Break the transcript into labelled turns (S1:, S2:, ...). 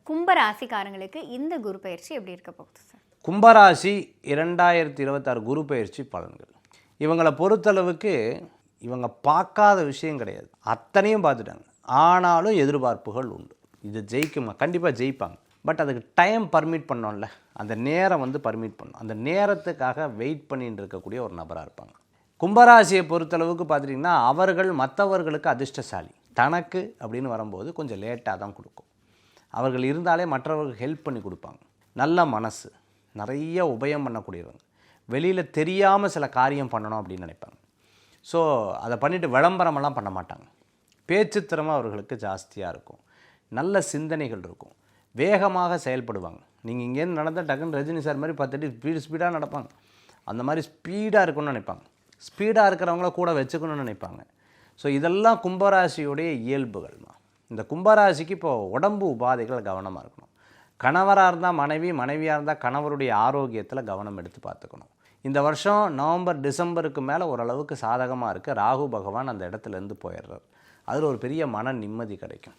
S1: கும்பராசிக்காரங்களுக்கு இந்த குரு பயிற்சி எப்படி இருக்க போகுது சார்?
S2: கும்பராசி 2026 குரு பயிற்சி பலன்கள். இவங்களை பொறுத்தளவுக்கு இவங்க பார்க்காத விஷயம் கிடையாது, அத்தனையும் பார்த்துட்டாங்க. ஆனாலும் எதிர்பார்ப்புகள் உண்டு. இது ஜெயிக்குமா? கண்டிப்பாக ஜெயிப்பாங்க. பட் அதுக்கு டைம் பர்மிட் பண்ணோம்ல, அந்த நேரம் பர்மிட் பண்ணணும். அந்த நேரத்துக்காக வெயிட் பண்ணிட்டு இருக்கக்கூடிய ஒரு நபராக இருப்பாங்க. கும்பராசியை பொறுத்தளவுக்கு பார்த்துட்டிங்கன்னா அவர்கள் மற்றவர்களுக்கு அதிர்ஷ்டசாலி. தனக்கு அப்படின்னு வரும்போது கொஞ்சம் லேட்டாக தான் கொடுக்கும். அவர்கள் இருந்தாலே மற்றவர்களுக்கு ஹெல்ப் பண்ணி கொடுப்பாங்க. நல்ல மனசு, நிறைய உபயம் பண்ணக்கூடியவங்க. வெளியில் தெரியாமல் சில காரியம் பண்ணணும் அப்படின்னு நினைப்பாங்க. ஸோ அதை பண்ணிவிட்டு விளம்பரமெல்லாம் பண்ண மாட்டாங்க. பேச்சுத்திறமை அவர்களுக்கு ஜாஸ்தியாக இருக்கும். நல்ல சிந்தனைகள் இருக்கும். வேகமாக செயல்படுவாங்க. நீங்கள் இங்கேருந்து நடந்தால் டக்குன்னு ரஜினி சார் மாதிரி 10 அடி ஸ்பீடாக நடப்பாங்க. அந்த மாதிரி ஸ்பீடாக இருக்கணும்னு நினைப்பாங்க. ஸ்பீடாக இருக்கிறவங்கள கூட வச்சுக்கணும்னு நினைப்பாங்க. ஸோ இதெல்லாம் கும்பராசியுடைய இயல்புகள்மா. இந்த கும்பராசிக்கு இப்போது உடம்பு உபாதைகள் கவனமாக இருக்கணும். கணவராக இருந்தால் மனைவி, மனைவியாக இருந்தால் கணவருடைய ஆரோக்கியத்தில் கவனம் எடுத்து பார்த்துக்கணும். இந்த வருஷம் நவம்பர் டிசம்பருக்கு மேலே ஓரளவுக்கு சாதகமாக இருக்குது. ராகு பகவான் அந்த இடத்துலேருந்து போயிடுறார். அதில் ஒரு பெரிய மன நிம்மதி கிடைக்கும்.